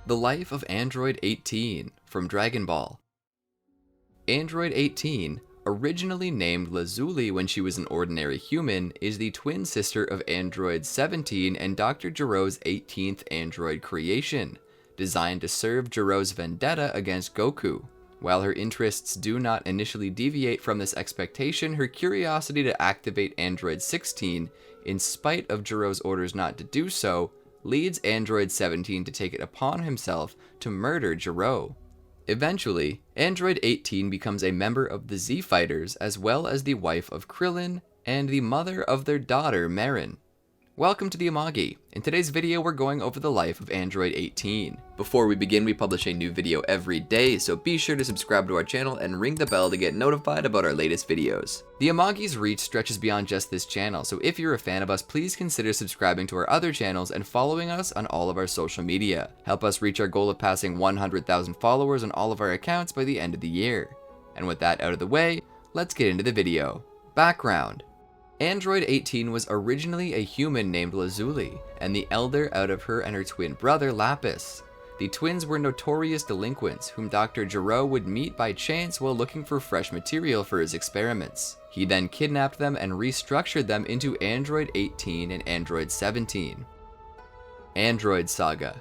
The Life of Android 18 from Dragon Ball. Android 18, originally named Lazuli when she was an ordinary human, is the twin sister of Android 17 and Dr. Gero's 18th android creation, designed to serve Gero's vendetta against Goku. While her interests do not initially deviate from this expectation, her curiosity to activate Android 16, in spite of Gero's orders not to do so, leads Android 17 to take it upon himself to murder Gero. Eventually, Android 18 becomes a member of the Z Fighters as well as the wife of Krillin and the mother of their daughter Marron. Welcome to the Amagi. In today's video we're going over the life of Android 18. Before we begin, we publish a new video every day, so be sure to subscribe to our channel and ring the bell to get notified about our latest videos. The Amagi's reach stretches beyond just this channel, so if you're a fan of us, please consider subscribing to our other channels and following us on all of our social media. Help us reach our goal of passing 100,000 followers on all of our accounts by the end of the year. And with that out of the way, let's get into the video. Background. Android 18 was originally a human named Lazuli, and the elder out of her and her twin brother Lapis. The twins were notorious delinquents whom Dr. Gero would meet by chance while looking for fresh material for his experiments. He then kidnapped them and restructured them into Android 18 and Android 17. Android Saga.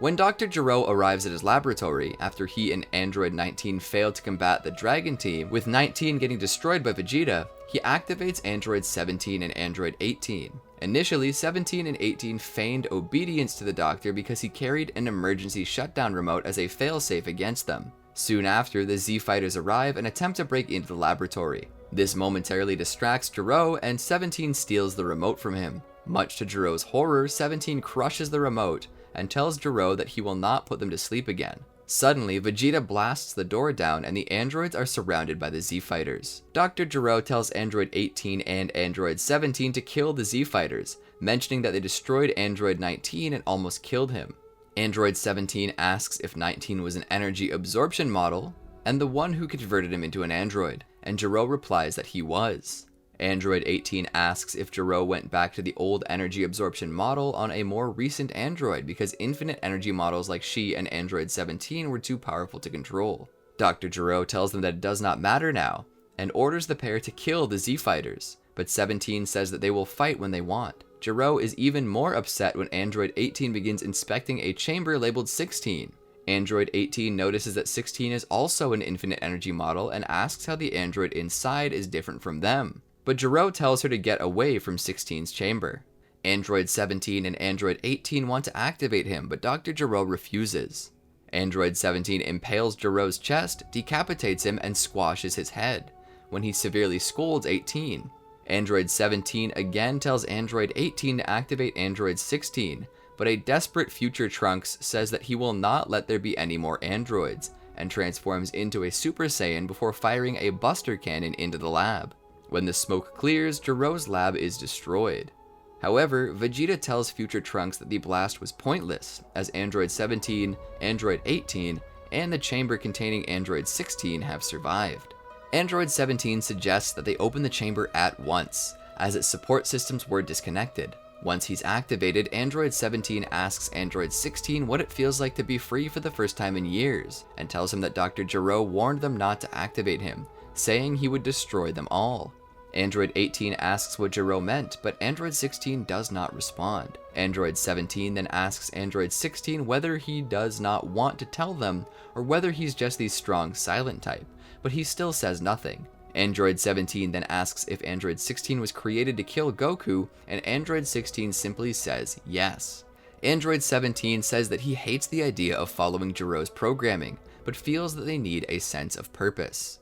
When Dr. Gero arrives at his laboratory, after he and Android 19 fail to combat the Dragon Team, with 19 getting destroyed by Vegeta, he activates Android 17 and Android 18. Initially, 17 and 18 feigned obedience to the Doctor because he carried an emergency shutdown remote as a failsafe against them. Soon after, the Z Fighters arrive and attempt to break into the laboratory. This momentarily distracts Gero, and 17 steals the remote from him. Much to Gero's horror, 17 crushes the remote and tells Gero that he will not put them to sleep again. Suddenly, Vegeta blasts the door down and the androids are surrounded by the Z Fighters. Dr. Gero tells Android 18 and Android 17 to kill the Z Fighters, mentioning that they destroyed Android 19 and almost killed him. Android 17 asks if 19 was an energy absorption model and the one who converted him into an android, and Gero replies that he was. Android 18 asks if Gero went back to the old energy absorption model on a more recent android because infinite energy models like she and Android 17 were too powerful to control. Dr. Gero tells them that it does not matter now, and orders the pair to kill the Z Fighters, but 17 says that they will fight when they want. Gero is even more upset when Android 18 begins inspecting a chamber labeled 16. Android 18 notices that 16 is also an infinite energy model and asks how the android inside is different from them. But Gero tells her to get away from 16's chamber. Android 17 and Android 18 want to activate him, but Dr. Gero refuses. Android 17 impales Gero's chest, decapitates him, and squashes his head, when he severely scolds 18. Android 17 again tells Android 18 to activate Android 16, but a desperate future Trunks says that he will not let there be any more androids, and transforms into a Super Saiyan before firing a Buster Cannon into the lab. When the smoke clears, Gero's lab is destroyed. However, Vegeta tells future Trunks that the blast was pointless, as Android 17, Android 18, and the chamber containing Android 16 have survived. Android 17 suggests that they open the chamber at once, as its support systems were disconnected. Once he's activated, Android 17 asks Android 16 what it feels like to be free for the first time in years, and tells him that Dr. Gero warned them not to activate him, saying he would destroy them all. Android 18 asks what Gero meant, but Android 16 does not respond. Android 17 then asks Android 16 whether he does not want to tell them, or whether he's just the strong silent type, but he still says nothing. Android 17 then asks if Android 16 was created to kill Goku, and Android 16 simply says yes. Android 17 says that he hates the idea of following Gero's programming, but feels that they need a sense of purpose.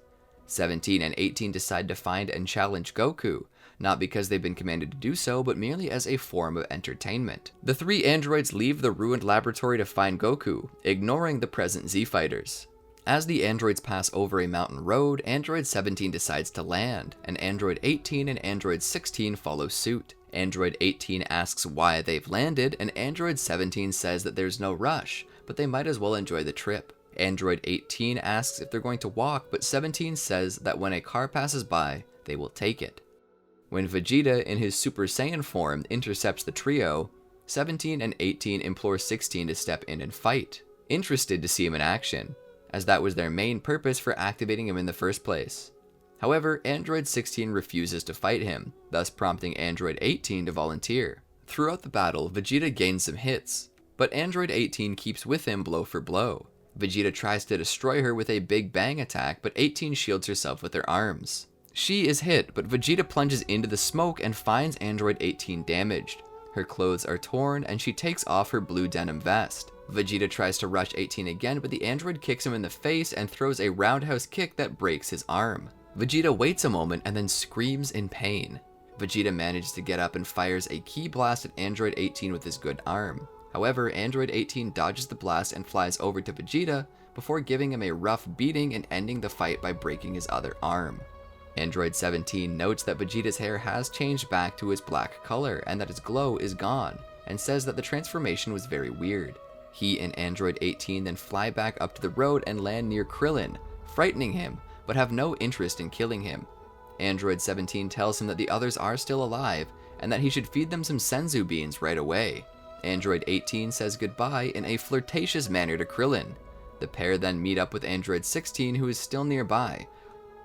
17 and 18 decide to find and challenge Goku, not because they've been commanded to do so, but merely as a form of entertainment. The three androids leave the ruined laboratory to find Goku, ignoring the present Z Fighters. As the androids pass over a mountain road, Android 17 decides to land, and Android 18 and Android 16 follow suit. Android 18 asks why they've landed, and Android 17 says that there's no rush, but they might as well enjoy the trip. Android 18 asks if they're going to walk, but 17 says that when a car passes by, they will take it. When Vegeta in his Super Saiyan form intercepts the trio, 17 and 18 implore 16 to step in and fight, interested to see him in action, as that was their main purpose for activating him in the first place. However, Android 16 refuses to fight him, thus prompting Android 18 to volunteer. Throughout the battle, Vegeta gains some hits, but Android 18 keeps with him blow for blow. Vegeta tries to destroy her with a Big Bang attack, but 18 shields herself with her arms. She is hit, but Vegeta plunges into the smoke and finds Android 18 damaged. Her clothes are torn, and she takes off her blue denim vest. Vegeta tries to rush 18 again, but the android kicks him in the face and throws a roundhouse kick that breaks his arm. Vegeta waits a moment and then screams in pain. Vegeta manages to get up and fires a ki blast at Android 18 with his good arm. However, Android 18 dodges the blast and flies over to Vegeta before giving him a rough beating and ending the fight by breaking his other arm. Android 17 notes that Vegeta's hair has changed back to his black color and that his glow is gone, and says that the transformation was very weird. He and Android 18 then fly back up to the road and land near Krillin, frightening him, but have no interest in killing him. Android 17 tells him that the others are still alive, and that he should feed them some senzu beans right away. Android 18 says goodbye in a flirtatious manner to Krillin. The pair then meet up with Android 16, who is still nearby.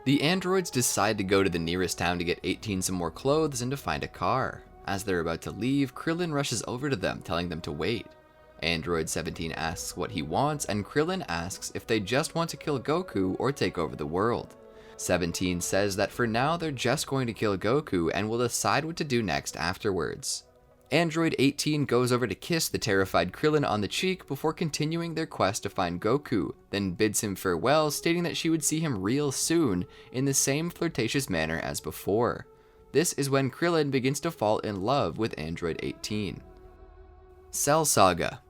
The androids decide to go to the nearest town to get 18 some more clothes and to find a car. As they're about to leave, Krillin rushes over to them, telling them to wait. Android 17 asks what he wants, and Krillin asks if they just want to kill Goku or take over the world. 17 says that for now they're just going to kill Goku and will decide what to do next afterwards. Android 18 goes over to kiss the terrified Krillin on the cheek before continuing their quest to find Goku, then bids him farewell, stating that she would see him real soon in the same flirtatious manner as before. This is when Krillin begins to fall in love with Android 18. Cell Saga.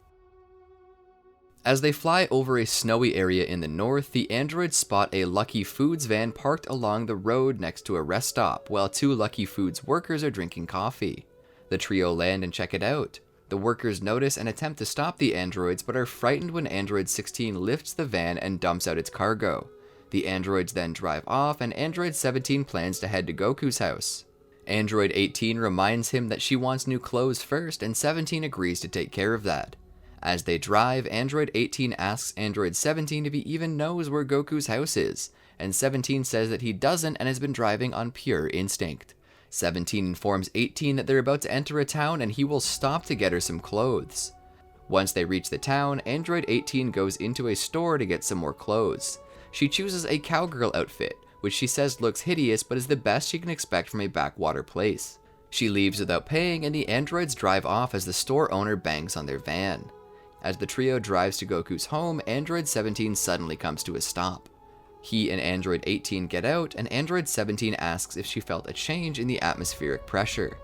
As they fly over a snowy area in the north, the androids spot a Lucky Foods van parked along the road next to a rest stop, while two Lucky Foods workers are drinking coffee. The trio land and check it out. The workers notice and attempt to stop the androids, but are frightened when Android 16 lifts the van and dumps out its cargo. The androids then drive off, and Android 17 plans to head to Goku's house. Android 18 reminds him that she wants new clothes first, and 17 agrees to take care of that. As they drive, Android 18 asks Android 17 if he even knows where Goku's house is, and 17 says that he doesn't and has been driving on pure instinct. 17 informs 18 that they're about to enter a town and he will stop to get her some clothes. Once they reach the town, Android 18 goes into a store to get some more clothes. She chooses a cowgirl outfit, which she says looks hideous but is the best she can expect from a backwater place. She leaves without paying, and the androids drive off as the store owner bangs on their van. As the trio drives to Goku's home, Android 17 suddenly comes to a stop. He and Android 18 get out, and Android 17 asks if she felt a change in the atmospheric pressure.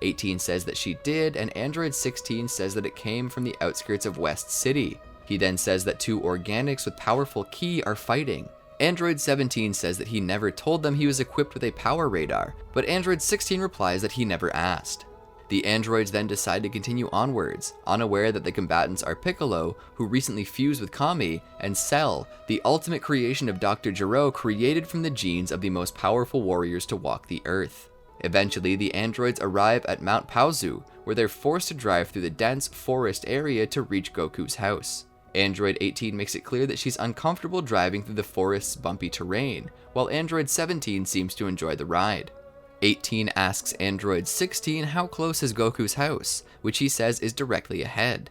18 says that she did, and Android 16 says that it came from the outskirts of West City. He then says that two organics with powerful ki are fighting. Android 17 says that he never told them he was equipped with a power radar, but Android 16 replies that he never asked. The androids then decide to continue onwards, unaware that the combatants are Piccolo, who recently fused with Kami, and Cell, the ultimate creation of Dr. Gero created from the genes of the most powerful warriors to walk the earth. Eventually, the androids arrive at Mount Paozu, where they're forced to drive through the dense forest area to reach Goku's house. Android 18 makes it clear that she's uncomfortable driving through the forest's bumpy terrain, while Android 17 seems to enjoy the ride. 18 asks Android 16 how close is Goku's house, which he says is directly ahead.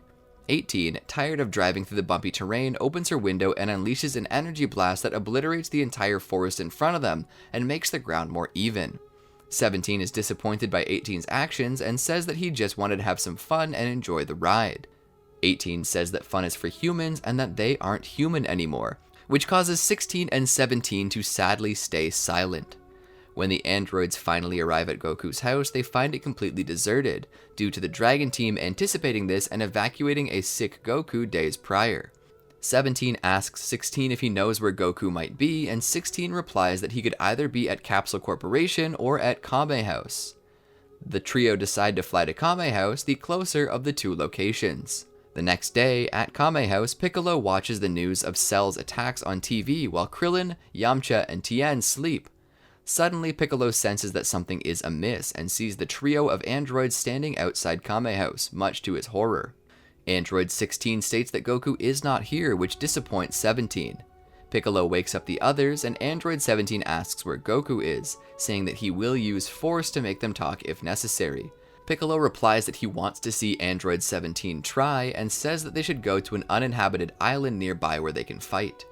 18, tired of driving through the bumpy terrain, opens her window and unleashes an energy blast that obliterates the entire forest in front of them and makes the ground more even. 17 is disappointed by 18's actions and says that he just wanted to have some fun and enjoy the ride. 18 says that fun is for humans and that they aren't human anymore, which causes 16 and 17 to sadly stay silent. When the androids finally arrive at Goku's house, they find it completely deserted, due to the Dragon Team anticipating this and evacuating a sick Goku days prior. 17 asks 16 if he knows where Goku might be, and 16 replies that he could either be at Capsule Corporation or at Kame House. The trio decide to fly to Kame House, the closer of the two locations. The next day, at Kame House, Piccolo watches the news of Cell's attacks on TV while Krillin, Yamcha, and Tien sleep. Suddenly, Piccolo senses that something is amiss and sees the trio of androids standing outside Kame House, much to his horror. Android 16 states that Goku is not here, which disappoints 17. Piccolo wakes up the others, and Android 17 asks where Goku is, saying that he will use force to make them talk if necessary. Piccolo replies that he wants to see Android 17 try, and says that they should go to an uninhabited island nearby where they can fight.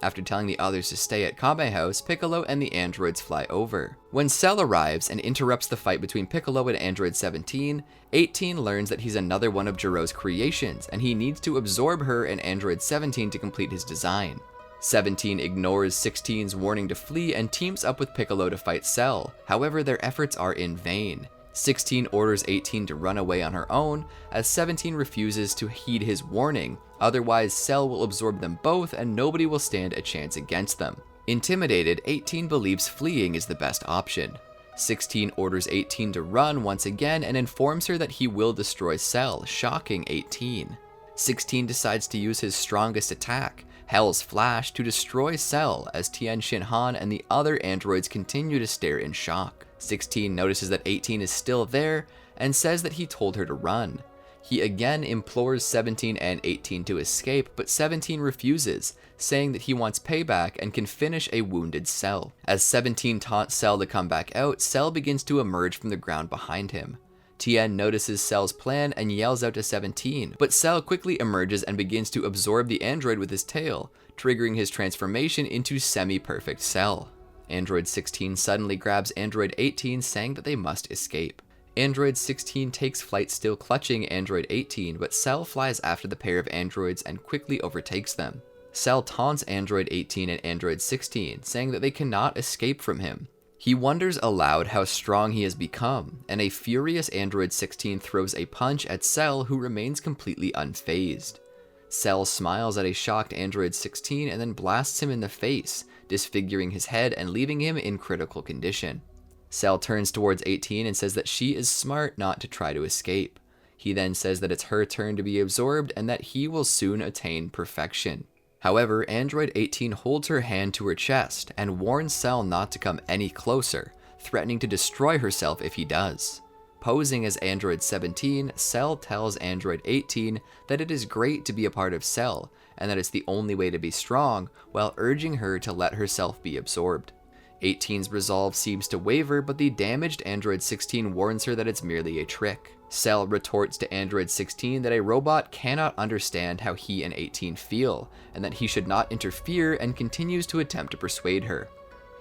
After telling the others to stay at Kame House, Piccolo and the androids fly over. When Cell arrives and interrupts the fight between Piccolo and Android 17, 18 learns that he's another one of Gero's creations, and he needs to absorb her and Android 17 to complete his design. 17 ignores 16's warning to flee and teams up with Piccolo to fight Cell. However, their efforts are in vain. 16 orders 18 to run away on her own, as 17 refuses to heed his warning, otherwise Cell will absorb them both and nobody will stand a chance against them. Intimidated, 18 believes fleeing is the best option. 16 orders 18 to run once again and informs her that he will destroy Cell, shocking 18. 16 decides to use his strongest attack, Hell's Flash, to destroy Cell as Tien Shinhan and the other androids continue to stare in shock. 16 notices that 18 is still there and says that he told her to run. He again implores 17 and 18 to escape, but 17 refuses, saying that he wants payback and can finish a wounded Cell. As 17 taunts Cell to come back out, Cell begins to emerge from the ground behind him. Tien notices Cell's plan and yells out to 17, but Cell quickly emerges and begins to absorb the android with his tail, triggering his transformation into semi-perfect Cell. Android 16 suddenly grabs Android 18, saying that they must escape. Android 16 takes flight still clutching Android 18, but Cell flies after the pair of androids and quickly overtakes them. Cell taunts Android 18 and Android 16, saying that they cannot escape from him. He wonders aloud how strong he has become, and a furious Android 16 throws a punch at Cell, who remains completely unfazed. Cell smiles at a shocked Android 16 and then blasts him in the face, disfiguring his head and leaving him in critical condition. Cell turns towards 18 and says that she is smart not to try to escape. He then says that it's her turn to be absorbed and that he will soon attain perfection. However, Android 18 holds her hand to her chest and warns Cell not to come any closer, threatening to destroy herself if he does. Posing as Android 17, Cell tells Android 18 that it is great to be a part of Cell, and that it's the only way to be strong, while urging her to let herself be absorbed. 18's resolve seems to waver, but the damaged Android 16 warns her that it's merely a trick. Cell retorts to Android 16 that a robot cannot understand how he and 18 feel, and that he should not interfere, and continues to attempt to persuade her.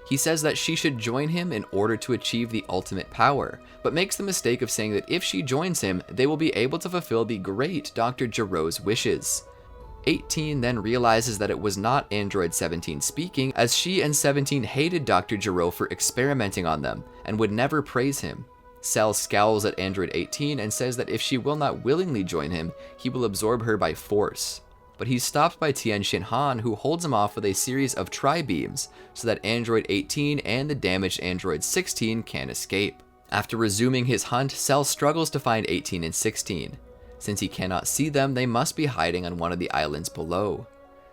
He says that she should join him in order to achieve the ultimate power, but makes the mistake of saying that if she joins him, they will be able to fulfill the great Dr. Gero's wishes. 18 then realizes that it was not Android 17 speaking, as she and 17 hated Dr. Gero for experimenting on them, and would never praise him. Cell scowls at Android 18 and says that if she will not willingly join him, he will absorb her by force. But he's stopped by Tien Shinhan, who holds him off with a series of tri-beams, so that Android 18 and the damaged Android 16 can escape. After resuming his hunt, Cell struggles to find 18 and 16. Since he cannot see them, they must be hiding on one of the islands below.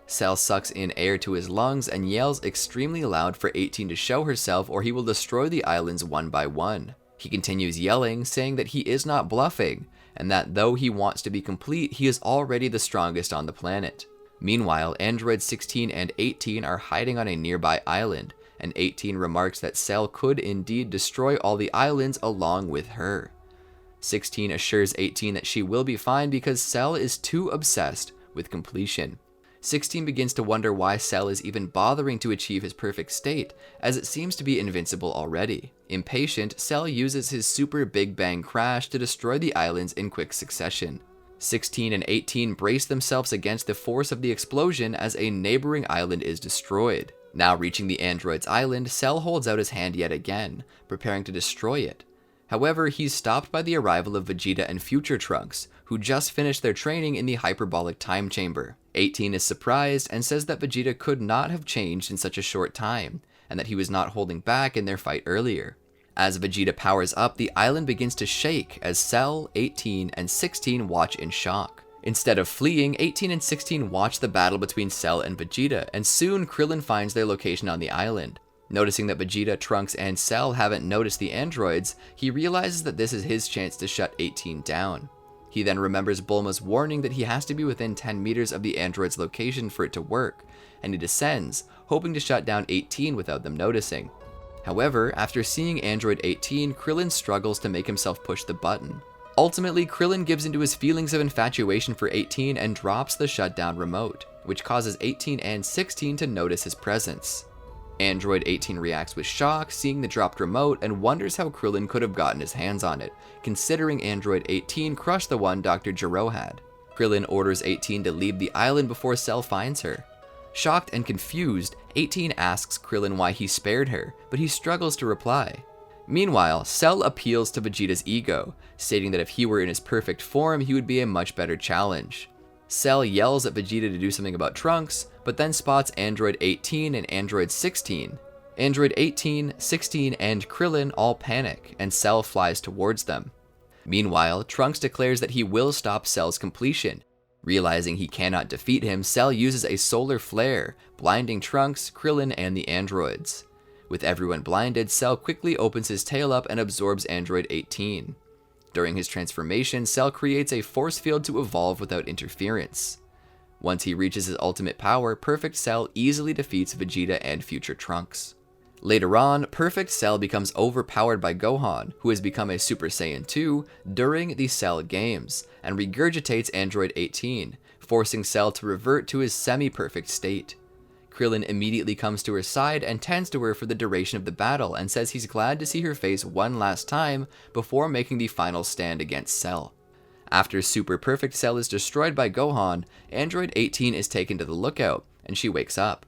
Cell sucks in air to his lungs and yells extremely loud for 18 to show herself, or he will destroy the islands one by one. He continues yelling, saying that he is not bluffing, and that though he wants to be complete, he is already the strongest on the planet. Meanwhile, Android 16 and 18 are hiding on a nearby island, and 18 remarks that Cell could indeed destroy all the islands along with her. 16 assures 18 that she will be fine because Cell is too obsessed with completion. 16 begins to wonder why Cell is even bothering to achieve his perfect state, as it seems to be invincible already. Impatient, Cell uses his super Big Bang crash to destroy the islands in quick succession. 16 and 18 brace themselves against the force of the explosion as a neighboring island is destroyed. Now reaching the android's island, Cell holds out his hand yet again, preparing to destroy it. However, he's stopped by the arrival of Vegeta and Future Trunks, who just finished their training in the hyperbolic time chamber. 18 is surprised and says that Vegeta could not have changed in such a short time, and that he was not holding back in their fight earlier. As Vegeta powers up, the island begins to shake as Cell, 18, and 16 watch in shock. Instead of fleeing, 18 and 16 watch the battle between Cell and Vegeta, and soon Krillin finds their location on the island. Noticing that Vegeta, Trunks, and Cell haven't noticed the androids, he realizes that this is his chance to shut 18 down. He then remembers Bulma's warning that he has to be within 10 meters of the android's location for it to work, and he descends, hoping to shut down 18 without them noticing. However, after seeing Android 18, Krillin struggles to make himself push the button. Ultimately, Krillin gives into his feelings of infatuation for 18 and drops the shutdown remote, which causes 18 and 16 to notice his presence. Android 18 reacts with shock, seeing the dropped remote, and wonders how Krillin could have gotten his hands on it, considering Android 18 crushed the one Dr. Gero had. Krillin orders 18 to leave the island before Cell finds her. Shocked and confused, 18 asks Krillin why he spared her, but he struggles to reply. Meanwhile, Cell appeals to Vegeta's ego, stating that if he were in his perfect form, he would be a much better challenge. Cell yells at Vegeta to do something about Trunks, but then spots Android 18 and Android 16. Android 18, 16, and Krillin all panic, and Cell flies towards them. Meanwhile, Trunks declares that he will stop Cell's completion. Realizing he cannot defeat him, Cell uses a solar flare, blinding Trunks, Krillin, and the androids. With everyone blinded, Cell quickly opens his tail up and absorbs Android 18. During his transformation, Cell creates a force field to evolve without interference. Once he reaches his ultimate power, Perfect Cell easily defeats Vegeta and future Trunks. Later on, Perfect Cell becomes overpowered by Gohan, who has become a Super Saiyan 2 during the Cell games, and regurgitates Android 18, forcing Cell to revert to his semi-perfect state. Krillin immediately comes to her side and tends to her for the duration of the battle and says he's glad to see her face one last time before making the final stand against Cell. After Super Perfect Cell is destroyed by Gohan, Android 18 is taken to the lookout, and she wakes up.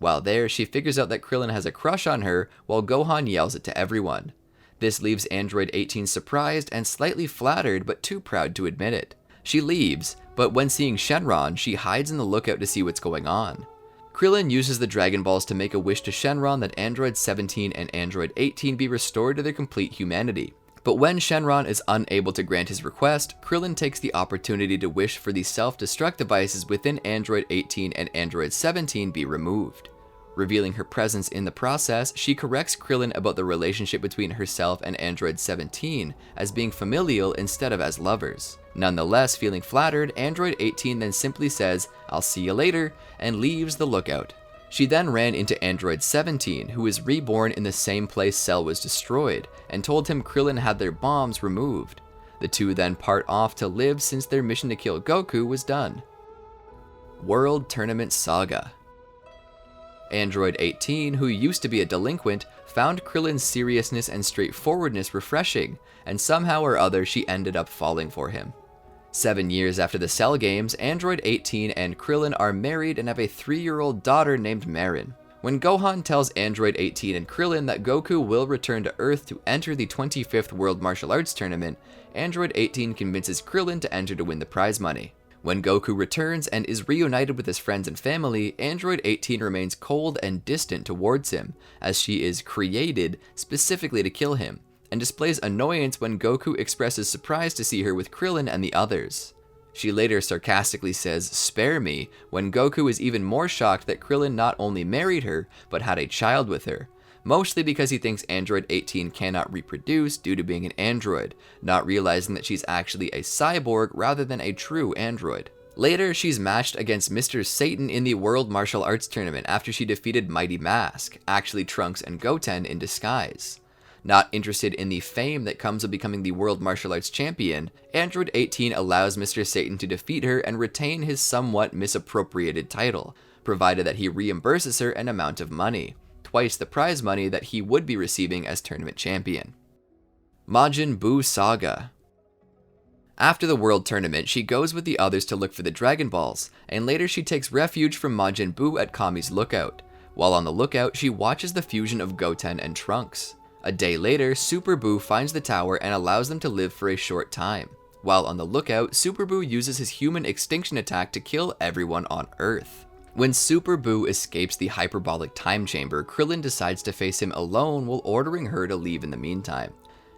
While there, she figures out that Krillin has a crush on her while Gohan yells it to everyone. This leaves Android 18 surprised and slightly flattered but too proud to admit it. She leaves, but when seeing Shenron, she hides in the lookout to see what's going on. Krillin uses the Dragon Balls to make a wish to Shenron that Android 17 and Android 18 be restored to their complete humanity. But when Shenron is unable to grant his request, Krillin takes the opportunity to wish for the self-destruct devices within Android 18 and Android 17 be removed. Revealing her presence in the process, she corrects Krillin about the relationship between herself and Android 17 as being familial instead of as lovers. Nonetheless, feeling flattered, Android 18 then simply says, "I'll see you later," and leaves the lookout. She then ran into Android 17, who was reborn in the same place Cell was destroyed, and told him Krillin had their bombs removed. The two then part off to live since their mission to kill Goku was done. World Tournament Saga. Android 18, who used to be a delinquent, found Krillin's seriousness and straightforwardness refreshing, and somehow or other she ended up falling for him. 7 years after the Cell games, Android 18 and Krillin are married and have a 3-year-old daughter named Marron. When Gohan tells Android 18 and Krillin that Goku will return to Earth to enter the 25th World Martial Arts Tournament, Android 18 convinces Krillin to enter to win the prize money. When Goku returns and is reunited with his friends and family, Android 18 remains cold and distant towards him, as she is created specifically to kill him, and displays annoyance when Goku expresses surprise to see her with Krillin and the others. She later sarcastically says, "Spare me," when Goku is even more shocked that Krillin not only married her, but had a child with her, mostly because he thinks Android 18 cannot reproduce due to being an android, not realizing that she's actually a cyborg rather than a true android. Later, she's matched against Mr. Satan in the World Martial Arts Tournament after she defeated Mighty Mask, actually Trunks and Goten in disguise. Not interested in the fame that comes of becoming the World Martial Arts Champion, Android 18 allows Mr. Satan to defeat her and retain his somewhat misappropriated title, provided that he reimburses her an amount of money, twice the prize money that he would be receiving as tournament champion. Majin Buu Saga. After the World Tournament, she goes with the others to look for the Dragon Balls, and later she takes refuge from Majin Buu at Kami's lookout. While on the lookout, she watches the fusion of Goten and Trunks. A day later, Super Buu finds the tower and allows them to live for a short time. While on the lookout, Super Buu uses his human extinction attack to kill everyone on Earth. When Super Buu escapes the hyperbolic time chamber, Krillin decides to face him alone while ordering her to leave in the meantime.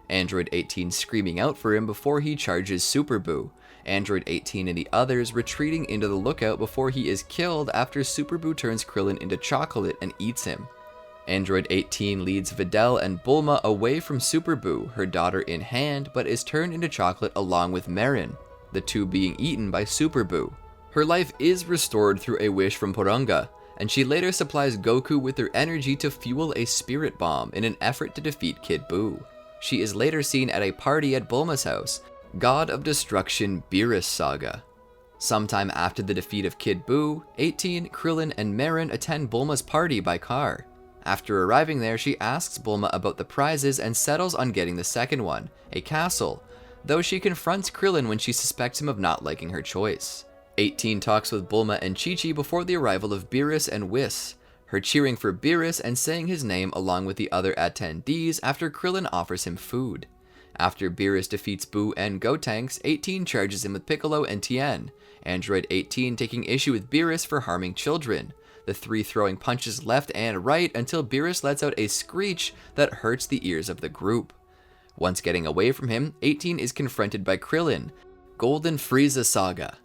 Android 18 screaming out for him before he charges Super Buu, Android 18 and the others retreating into the lookout before he is killed after Super Buu turns Krillin into chocolate and eats him. Android 18 leads Videl and Bulma away from Super Buu, her daughter in hand, but is turned into chocolate along with Marron, the two being eaten by Super Buu. Her life is restored through a wish from Porunga, and she later supplies Goku with her energy to fuel a spirit bomb in an effort to defeat Kid Buu. She is later seen at a party at Bulma's house, God of Destruction Beerus Saga. Sometime after the defeat of Kid Buu, 18, Krillin, and Marron attend Bulma's party by car. After arriving there, she asks Bulma about the prizes and settles on getting the second one, a castle, though she confronts Krillin when she suspects him of not liking her choice. 18 talks with Bulma and Chi-Chi before the arrival of Beerus and Whis, her cheering for Beerus and saying his name along with the other attendees after Krillin offers him food. After Beerus defeats Buu and Gotenks, 18 charges him with Piccolo and Tien, Android 18 taking issue with Beerus for harming children, the three throwing punches left and right until Beerus lets out a screech that hurts the ears of the group. Once getting away from him, 18 is confronted by Krillin, Golden Frieza Saga.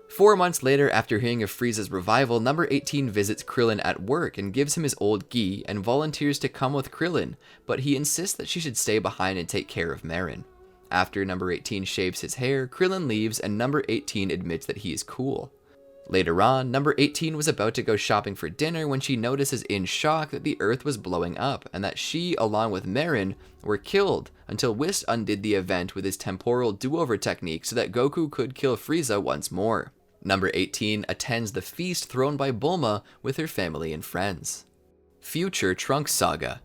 4 months later, after hearing of Frieza's revival, number 18 visits Krillin at work and gives him his old gi and volunteers to come with Krillin, but he insists that she should stay behind and take care of Marron. After number 18 shaves his hair, Krillin leaves and number 18 admits that he is cool. Later on, number 18 was about to go shopping for dinner when she notices in shock that the earth was blowing up and that she, along with Marron, were killed until Whis undid the event with his temporal do-over technique so that Goku could kill Frieza once more. Number 18 attends the feast thrown by Bulma with her family and friends. Future Trunks Saga.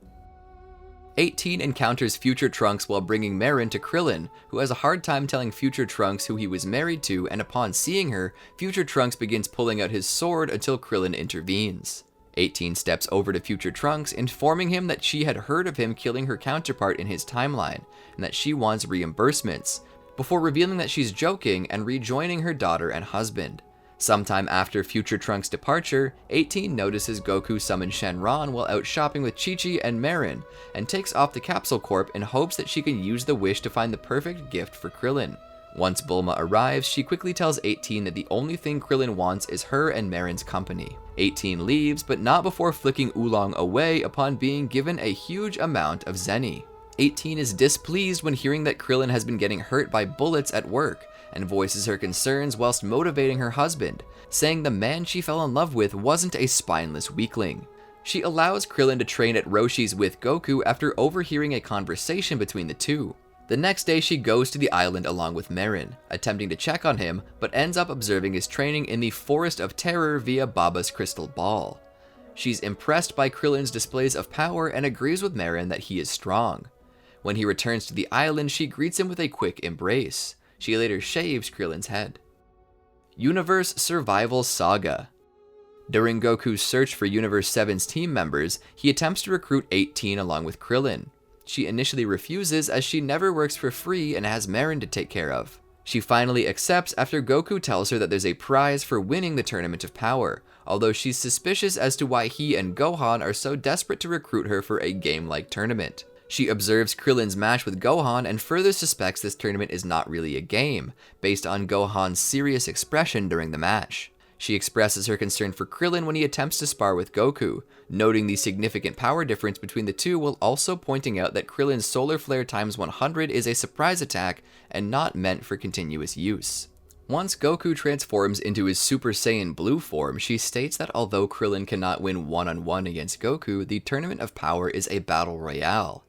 18 encounters Future Trunks while bringing Marron to Krillin, who has a hard time telling Future Trunks who he was married to, and upon seeing her, Future Trunks begins pulling out his sword until Krillin intervenes. 18 steps over to Future Trunks, informing him that she had heard of him killing her counterpart in his timeline, and that she wants reimbursements, before revealing that she's joking and rejoining her daughter and husband. Sometime after Future Trunks' departure, 18 notices Goku summon Shenron while out shopping with Chi-Chi and Marron, and takes off the Capsule Corp in hopes that she can use the wish to find the perfect gift for Krillin. Once Bulma arrives, she quickly tells 18 that the only thing Krillin wants is her and Marron's company. 18 leaves, but not before flicking Oolong away upon being given a huge amount of Zenny. 18 is displeased when hearing that Krillin has been getting hurt by bullets at work, and voices her concerns whilst motivating her husband, saying the man she fell in love with wasn't a spineless weakling. She allows Krillin to train at Roshi's with Goku after overhearing a conversation between the two. The next day she goes to the island along with Marron, attempting to check on him, but ends up observing his training in the Forest of Terror via Baba's crystal ball. She's impressed by Krillin's displays of power and agrees with Marron that he is strong. When he returns to the island, she greets him with a quick embrace. She later shaves Krillin's head. Universe Survival Saga. During Goku's search for Universe 7's team members, he attempts to recruit 18 along with Krillin. She initially refuses as she never works for free and has Marron to take care of. She finally accepts after Goku tells her that there's a prize for winning the Tournament of Power, although she's suspicious as to why he and Gohan are so desperate to recruit her for a game-like tournament. She observes Krillin's match with Gohan and further suspects this tournament is not really a game, based on Gohan's serious expression during the match. She expresses her concern for Krillin when he attempts to spar with Goku, noting the significant power difference between the two while also pointing out that Krillin's Solar Flare times 100 is a surprise attack and not meant for continuous use. Once Goku transforms into his Super Saiyan Blue form, she states that although Krillin cannot win one-on-one against Goku, the Tournament of Power is a battle royale.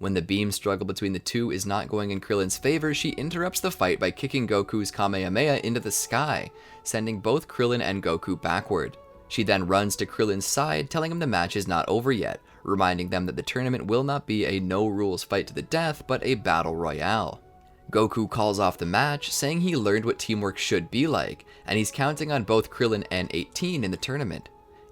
When the beam struggle between the two is not going in Krillin's favor, she interrupts the fight by kicking Goku's Kamehameha into the sky, sending both Krillin and Goku backward. She then runs to Krillin's side, telling him the match is not over yet, reminding them that the tournament will not be a no-rules fight to the death, but a battle royale. Goku calls off the match, saying he learned what teamwork should be like, and he's counting on both Krillin and 18 in the tournament.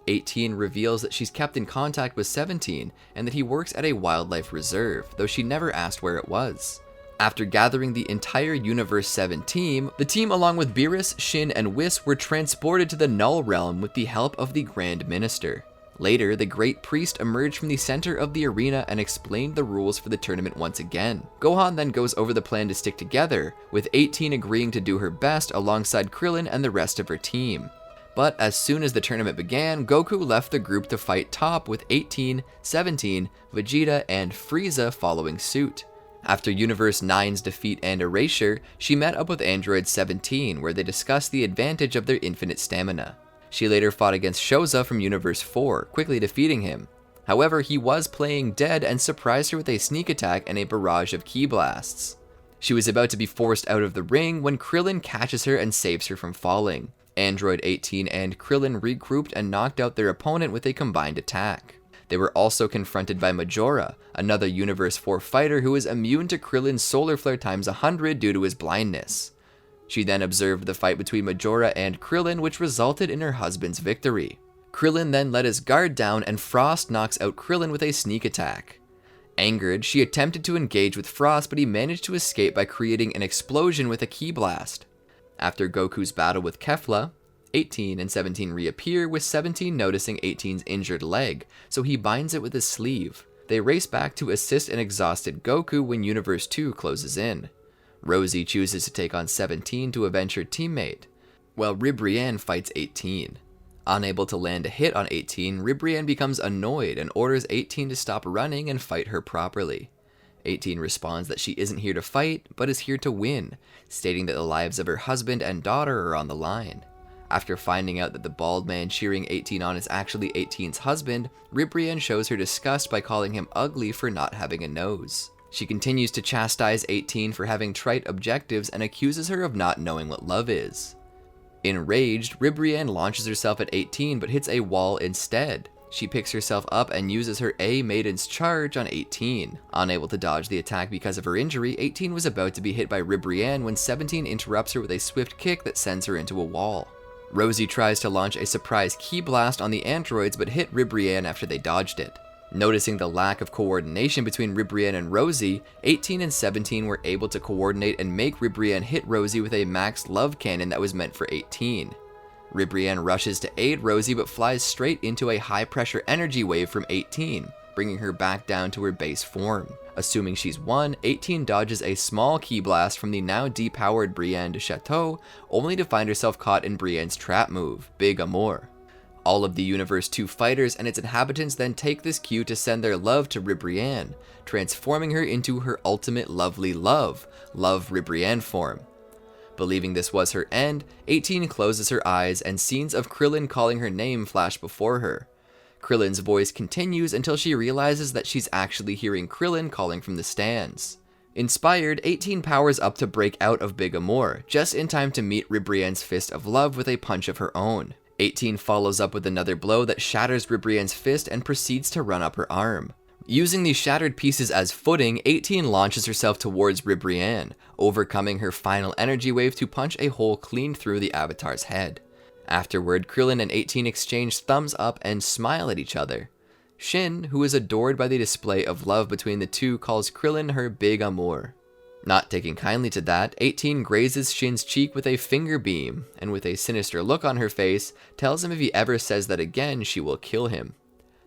18 reveals that she's kept in contact with 17 and that he works at a wildlife reserve, though she never asked where it was. After gathering the entire Universe 7 team, the team along with Beerus, Shin, and Whis were transported to the Null Realm with the help of the Grand Minister. Later, the Great Priest emerged from the center of the arena and explained the rules for the tournament once again. Gohan then goes over the plan to stick together, with 18 agreeing to do her best alongside Krillin and the rest of her team. But as soon as the tournament began, Goku left the group to fight top with 18, 17, Vegeta, and Frieza following suit. After Universe 9's defeat and erasure, she met up with Android 17, where they discussed the advantage of their infinite stamina. She later fought against Shoza from Universe 4, quickly defeating him. However, he was playing dead and surprised her with a sneak attack and a barrage of ki blasts. She was about to be forced out of the ring when Krillin catches her and saves her from falling. Android 18 and Krillin regrouped and knocked out their opponent with a combined attack. They were also confronted by Majora, another Universe 4 fighter who is immune to Krillin's solar flare times 100 due to his blindness. She then observed the fight between Majora and Krillin, which resulted in her husband's victory. Krillin then let his guard down and Frost knocks out Krillin with a sneak attack. Angered, she attempted to engage with Frost, but he managed to escape by creating an explosion with a ki blast. After Goku's battle with Kefla, 18 and 17 reappear, with 17 noticing 18's injured leg, so he binds it with his sleeve. They race back to assist an exhausted Goku when Universe 2 closes in. Rosie chooses to take on 17 to avenge her teammate, while Ribrianne fights 18. Unable to land a hit on 18, Ribrianne becomes annoyed and orders 18 to stop running and fight her properly. 18 responds that she isn't here to fight, but is here to win, stating that the lives of her husband and daughter are on the line. After finding out that the bald man cheering 18 on is actually 18's husband, Ribrianne shows her disgust by calling him ugly for not having a nose. She continues to chastise 18 for having trite objectives and accuses her of not knowing what love is. Enraged, Ribrianne launches herself at 18 but hits a wall instead. She picks herself up and uses her A Maiden's Charge on 18. Unable to dodge the attack because of her injury, 18 was about to be hit by Ribrianne when 17 interrupts her with a swift kick that sends her into a wall. Rosie tries to launch a surprise ki blast on the androids but hit Ribrianne after they dodged it. Noticing the lack of coordination between Ribrianne and Rosie, 18 and 17 were able to coordinate and make Ribrianne hit Rosie with a max love cannon that was meant for 18. Ribrianne rushes to aid Rosie but flies straight into a high-pressure energy wave from 18, bringing her back down to her base form. Assuming she's won, 18 dodges a small ki blast from the now depowered Brienne de Chateau, only to find herself caught in Brienne's trap move, Big Amour. All of the Universe 2 fighters and its inhabitants then take this cue to send their love to Ribrianne, transforming her into her ultimate lovely love Ribrianne form. Believing this was her end, 18 closes her eyes and scenes of Krillin calling her name flash before her. Krillin's voice continues until she realizes that she's actually hearing Krillin calling from the stands. Inspired, 18 powers up to break out of Big Amour, just in time to meet Ribrianne's fist of love with a punch of her own. 18 follows up with another blow that shatters Ribrianne's fist and proceeds to run up her arm. Using these shattered pieces as footing, 18 launches herself towards Ribrianne, overcoming her final energy wave to punch a hole clean through the Avatar's head. Afterward, Krillin and 18 exchange thumbs up and smile at each other. Shin, who is adored by the display of love between the two, calls Krillin her Big Amour. Not taking kindly to that, 18 grazes Shin's cheek with a finger beam, and with a sinister look on her face, tells him if he ever says that again, she will kill him.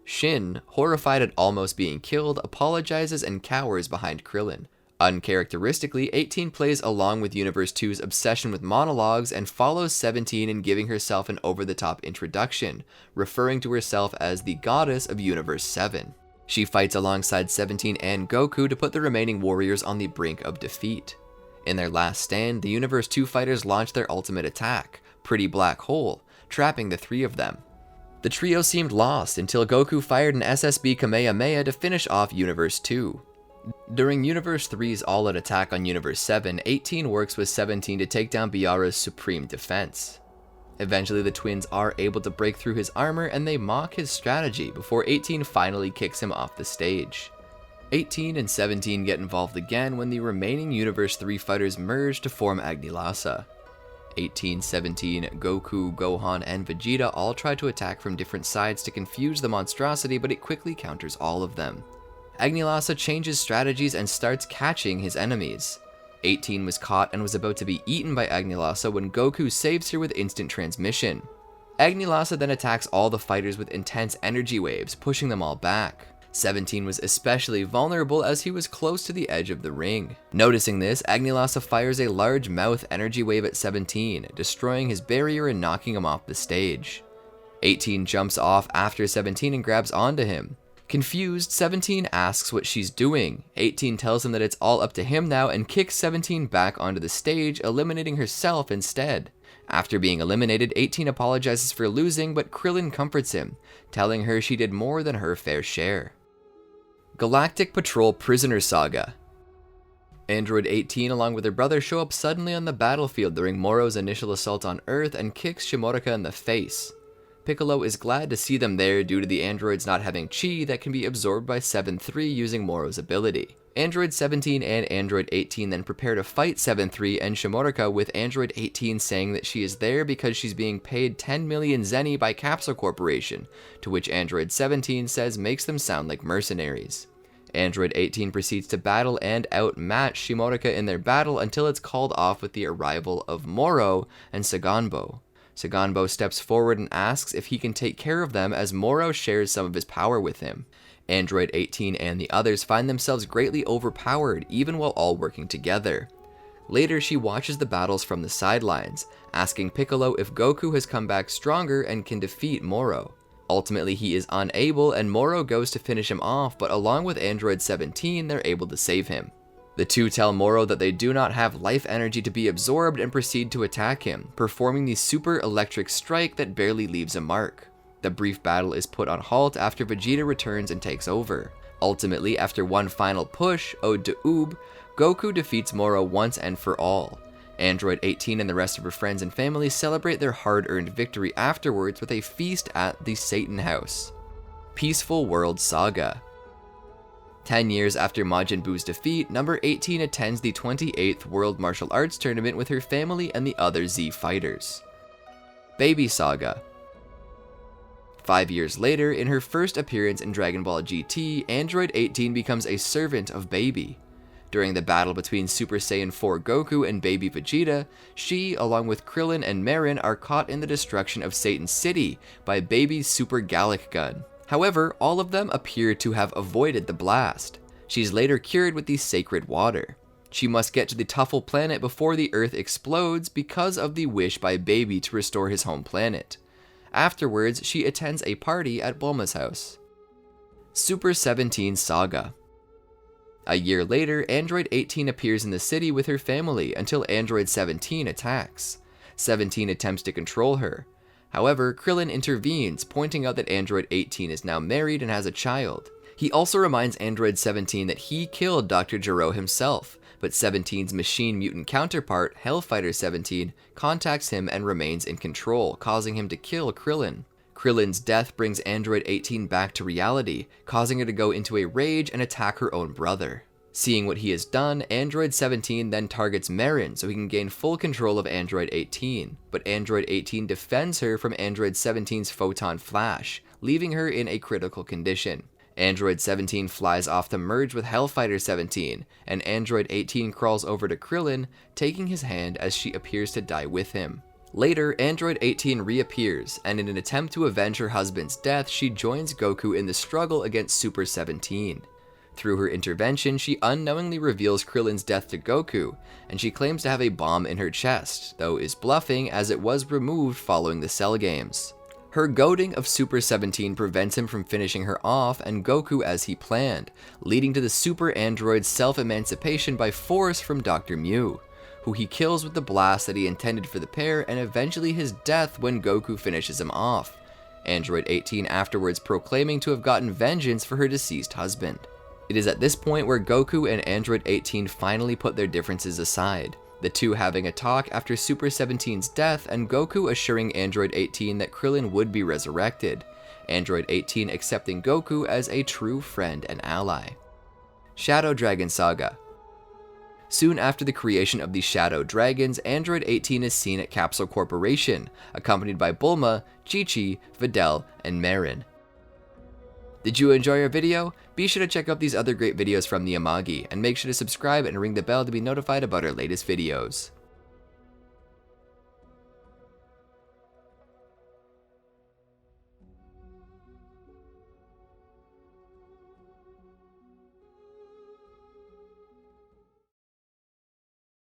Shin, horrified at almost being killed, apologizes and cowers behind Krillin. Uncharacteristically, 18 plays along with Universe 2's obsession with monologues and follows 17 in giving herself an over-the-top introduction, referring to herself as the goddess of Universe 7. She fights alongside 17 and Goku to put the remaining warriors on the brink of defeat. In their last stand, the Universe 2 fighters launch their ultimate attack, Pretty Black Hole, trapping the three of them. The trio seemed lost until Goku fired an SSB Kamehameha to finish off Universe 2. During Universe 3's all-out attack on Universe 7, 18 works with 17 to take down Biara's supreme defense. Eventually, the twins are able to break through his armor and they mock his strategy before 18 finally kicks him off the stage. 18 and 17 get involved again when the remaining Universe 3 fighters merge to form Agnilasa. 18, 17, Goku, Gohan, and Vegeta all try to attack from different sides to confuse the monstrosity, but it quickly counters all of them. Agnilasa changes strategies and starts catching his enemies. 18 was caught and was about to be eaten by Agnilasa when Goku saves her with instant transmission. Agnilasa then attacks all the fighters with intense energy waves, pushing them all back. 17 was especially vulnerable as he was close to the edge of the ring. Noticing this, Agnilasa fires a large mouth energy wave at 17, destroying his barrier and knocking him off the stage. 18 jumps off after 17 and grabs onto him. Confused, 17 asks what she's doing. 18 tells him that it's all up to him now and kicks 17 back onto the stage, eliminating herself instead. After being eliminated, 18 apologizes for losing, but Krillin comforts him, telling her she did more than her fair share. Galactic Patrol Prisoner Saga. Android 18 along with her brother show up suddenly on the battlefield during Moro's initial assault on Earth and kicks Shimorika in the face. Piccolo is glad to see them there due to the androids not having chi that can be absorbed by 7-3 using Moro's ability. Android 17 and Android 18 then prepare to fight 7-3 and Shimorika, with Android 18 saying that she is there because she's being paid 10 million zeni by Capsule Corporation, to which Android 17 says makes them sound like mercenaries. Android 18 proceeds to battle and outmatch Shimorika in their battle until it's called off with the arrival of Moro and Saganbo. Saganbo steps forward and asks if he can take care of them as Moro shares some of his power with him. Android 18 and the others find themselves greatly overpowered even while all working together. Later, she watches the battles from the sidelines, asking Piccolo if Goku has come back stronger and can defeat Moro. Ultimately, he is unable and Moro goes to finish him off, but along with Android 17, they're able to save him. The two tell Moro that they do not have life energy to be absorbed and proceed to attack him, performing the super electric strike that barely leaves a mark. The brief battle is put on halt after Vegeta returns and takes over. Ultimately, after one final push, Ode to Oob, Goku defeats Moro once and for all. Android 18 and the rest of her friends and family celebrate their hard-earned victory afterwards with a feast at the Satan House. Peaceful World Saga. 10 years after Majin Buu's defeat, number 18 attends the 28th World Martial Arts Tournament with her family and the other Z fighters. Baby Saga. 5 years later, in her first appearance in Dragon Ball GT, Android 18 becomes a servant of Baby. During the battle between Super Saiyan 4 Goku and Baby Vegeta, she, along with Krillin and Marron, are caught in the destruction of Satan City by Baby's Super Gallic gun. However, all of them appear to have avoided the blast. She's later cured with the sacred water. She must get to the Tuffle planet before the Earth explodes because of the wish by Baby to restore his home planet. Afterwards, she attends a party at Bulma's house. Super 17 Saga. A year later, Android 18 appears in the city with her family until Android 17 attacks. 17 attempts to control her. However, Krillin intervenes, pointing out that Android 18 is now married and has a child. He also reminds Android 17 that he killed Dr. Gero himself, but 17's machine mutant counterpart, Hellfighter 17, contacts him and remains in control, causing him to kill Krillin. Krillin's death brings Android 18 back to reality, causing her to go into a rage and attack her own brother. Seeing what he has done, Android 17 then targets Marron so he can gain full control of Android 18, but Android 18 defends her from Android 17's photon flash, leaving her in a critical condition. Android 17 flies off to merge with Hellfighter 17, and Android 18 crawls over to Krillin, taking his hand as she appears to die with him. Later, Android 18 reappears, and in an attempt to avenge her husband's death, she joins Goku in the struggle against Super 17. Through her intervention, she unknowingly reveals Krillin's death to Goku, and she claims to have a bomb in her chest, though is bluffing as it was removed following the Cell games. Her goading of Super 17 prevents him from finishing her off and Goku as he planned, leading to the Super Android's self-emancipation by force from Dr. Mew, who he kills with the blast that he intended for the pair, and eventually his death when Goku finishes him off. Android 18 afterwards proclaiming to have gotten vengeance for her deceased husband. It is at this point where Goku and Android 18 finally put their differences aside, the two having a talk after Super 17's death and Goku assuring Android 18 that Krillin would be resurrected, Android 18 accepting Goku as a true friend and ally. Shadow Dragon Saga. Soon after the creation of the Shadow Dragons, Android 18 is seen at Capsule Corporation, accompanied by Bulma, Chi-Chi, Videl, and Marron. Did you enjoy our video? Be sure to check out these other great videos from the Amagi, and make sure to subscribe and ring the bell to be notified about our latest videos.